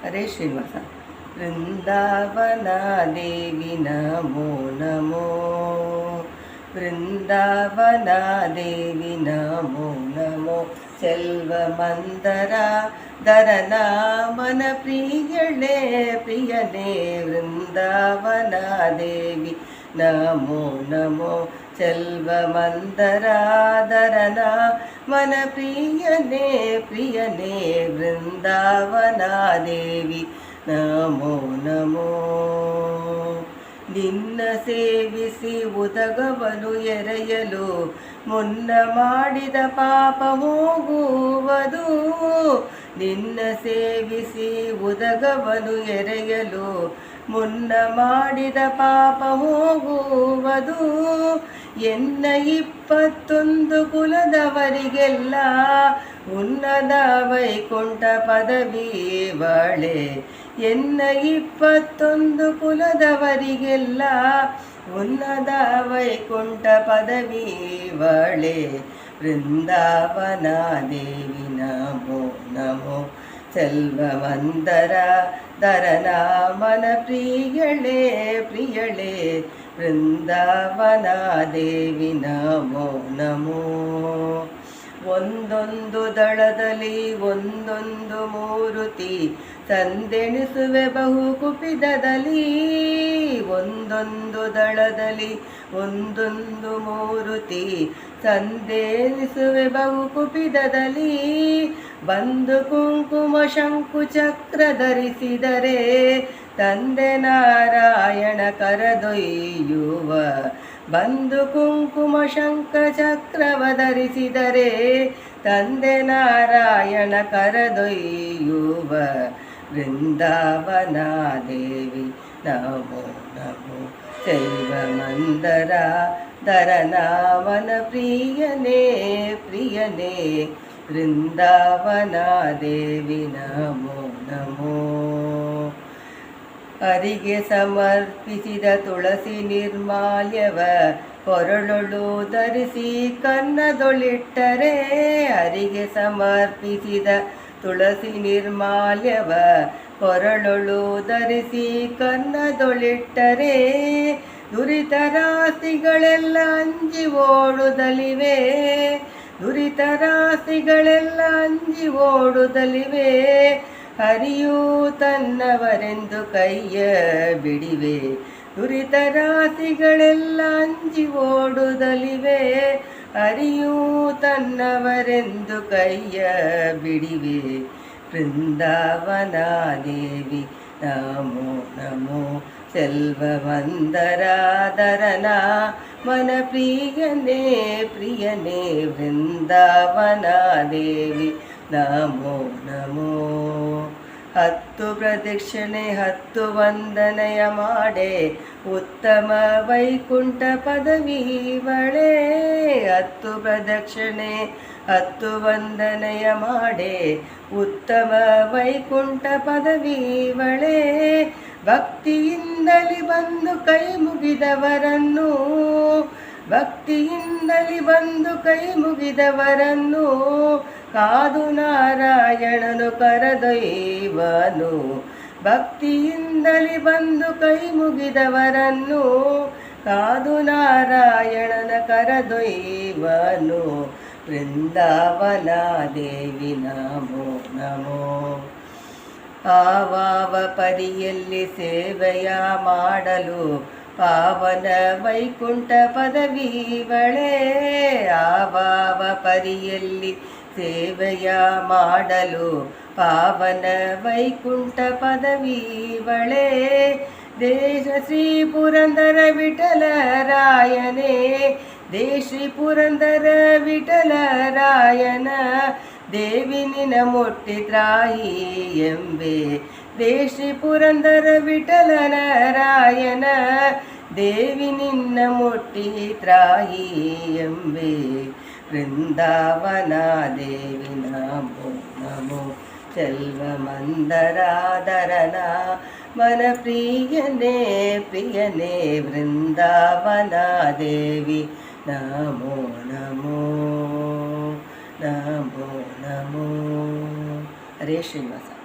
ಹರೇ ಶ್ರೀನಿವಾಸ. ವೃಂದಾವನ ದೇವಿ ನಮೋ ನಮೋ, ವೃಂದಾವನ ದೇವಿ ನಮೋ ನಮೋ. ಸೆಲ್ವ ಮಂದರ ದರನ ಮನ ಪ್ರಿಯಳೇ ಪ್ರಿಯನೇ, ವೃಂದಾವನ ದೇವಿ ನಮೋ ನಮೋ. ಸೆಲ್ವ ಮಂದರ ದರನ ಮನ ಪ್ರಿಯನೇ ಪ್ರಿಯನೇ, ವೃಂದಾವನ ದೇವಿ ನಮೋ ನಮೋ. ನಿನ್ನ ಸೇವಿಸಿ ಉದಗವನು ಎರೆಯಲು ಮುನ್ನ ಮಾಡಿದ ಪಾಪ ಹೋಗುವುದು. ನಿನ್ನ ಸೇವಿಸಿ ಉದಗವನು ಎರೆಯಲು ಮುನ್ನ ಮಾಡಿದ ಪಾಪ ಹೋಗುವುದು. ಎನ್ನ 21 ಕುಲದವರಿಗೆಲ್ಲ ಉನ್ನತ ವೈಕುಂಠ ಪದವಿ ಬಾಳೆ. ಎನ್ನ 21 ಕುಲದವರಿಗೆಲ್ಲ ಉನ್ನತ ವೈಕುಂಠ ಪದವಿ ಬಾಳೆ. ವೃಂದಾವನ ದೇವಿ ನಮೋ ನಮೋ. ಸೆಲ್ವ ಮಂದರ ದರನ ಮನ ಪ್ರಿಯಳೇ ಪ್ರಿಯಳೇ, ವೃಂದಾವನ ದೇವಿ ನಮೋ ನಮೋ. ಒಂದೊಂದು ದಳದಲ್ಲಿ ಒಂದೊಂದು ಮೂರುತಿ ತಂದೆಣಿಸುವೆ ಬಹು ಕುಪಿತದಲ್ಲಿ. ಒಂದೊಂದು ದಳದಲ್ಲಿ ಒಂದೊಂದು ಮೂರುತಿ ತಂದೆಣಿಸುವೆ ಬಹು ಕುಪಿತದಲ್ಲಿ. ಬಂದು ಕುಂಕುಮ ಶಂಕು ಚಕ್ರ ಧರಿಸಿದರೆ ತಂದೆ ನಾರಾಯಣ ಕರದೊಯ್ಯುವ. ಬಂದು ಕುಂಕುಮ ಶಂಕ ಚಕ್ರವ ಧರಿಸಿದರೆ ತಂದೆ ನಾರಾಯಣ ಕರದೊಯ್ಯುವ. ವೃಂದಾವನ ದೇವಿ ನಮೋ ನಮೋ. ಶೈವ ಮಂದರ ದರನ ಮನ ಪ್ರಿಯನೇ ಪ್ರಿಯನೇ, ವೃಂದಾವನ ದೇವಿ ನಮೋ ನಮೋ. ಹರಿಗೆ ಸಮರ್ಪಿಸಿದ ತುಳಸಿ ನಿರ್ಮಾಲ್ಯವ ಕೊರಳೊಳು ಧರಿಸಿ ಕನ್ನದೊಳಿಟ್ಟರೆ. ಹರಿಗೆ ಸಮರ್ಪಿಸಿದ ತುಳಸಿ ನಿರ್ಮಾಲ್ಯವ ಕೊರಳೊಳು ಧರಿಸಿ ಕನ್ನದೊಳಿಟ್ಟರೆ. ದುರಿತ ರಾಶಿಗಳೆಲ್ಲ ಅಂಜಿ ಓಡುದಲಿವೆ, ದುರಿತ ರಾಶಿಗಳೆಲ್ಲ ಅಂಜಿ ಓಡುದಲಿವೆ. ಹರಿಯೂ ತನ್ನವರೆಂದು ಕೈಯ ಬಿಡಿವೆ. ದುರಿತ ರಾಶಿಗಳೆಲ್ಲ ಅಂಜಿ ಓಡುದಲಿವೆ. ಹರಿಯೂ ತನ್ನವರೆಂದು ಕೈಯ ಬಿಡಿವೆ. ವೃಂದಾವನ ದೇವಿ ನಮೋ ನಮೋ. ಸೆಲ್ವ ಮಂದರ ದರನ ಮನ ಪ್ರಿಯನೇ ಪ್ರಿಯನೇ, ವೃಂದಾವನ ದೇವಿ ನಮೋ ನಮೋ. 10 ಪ್ರದಕ್ಷಿಣೆ 10 ವಂದನೆಯ ಮಾಡೆ ಉತ್ತಮ ವೈಕುಂಠ ಪದವಿ ಬಳೆ. 10 ಪ್ರದಕ್ಷಿಣೆ 10 ವಂದನೆಯ ಮಾಡೆ ಉತ್ತಮ ವೈಕುಂಠ ಪದವಿ ಬಳೆ. ಭಕ್ತಿಯಿಂದಲಿ ಬಂದು ಕೈ ಮುಗಿದವರನ್ನು, ಭಕ್ತಿಯಿಂದಲಿ ಬಂದು ಕೈ ಮುಗಿದವರನ್ನು ಕಾದು ನಾರಾಯಣನು ಕರದೊಯ್ಯುವನು. ಭಕ್ತಿಯಿಂದಲಿ ಬಂದು ಕೈ ಮುಗಿದವರನ್ನು ಕಾದು ನಾರಾಯಣನ ಕರದೊಯ್ಯುವನು. ವೃಂದಾವನ ದೇವಿ ನಮೋ ನಮೋ. ಆವಾವ ಪರಿಯಲ್ಲಿ ಸೇವೆಯ ಮಾಡಲು ಪಾವನ ವೈಕುಂಠ ಪದವಿ ಬಳೆ. ಆವಾವ ಪರಿಯಲ್ಲಿ ಸೇವೆಯ ಮಾಡಲು ಪಾವನ ವೈಕುಂಠ ಪದವಿ ಬಳೆ. ದೇಶ ಶ್ರೀ ಪುರಂದರ ವಿಠಲರಾಯನೇ, ದೇಶ್ರೀ ಪುರಂದರ ವಿಠಲರಾಯನ ದೇವಿ ನಿನ ಮುಟ್ಟಿದ್ರಾಹಿ ಎಂಬೆ. ದೇಶ್ರೀ ಪುರಂದರ ವಿಠಲನಾರಾಯಣ ದೇವಿ ನಿನ್ನ ಮುಟ್ಟಿದ್ರಾಹಿ ಎಂಬೆ. ವೃಂದಾವನ ದೇವಿ ನಮೋ ನಮೋ. ಸೆಲ್ವ ಮಂದರಾದರನ ಮನ ಪ್ರಿಯನೇ ಪ್ರಿಯನೇ, ವೃಂದಾವನ ದೇವಿ ನಮೋ ನಮೋ ನಮೋ ನಮೋ. ಹರೇ ಶ್ರೀನಿವಾಸ.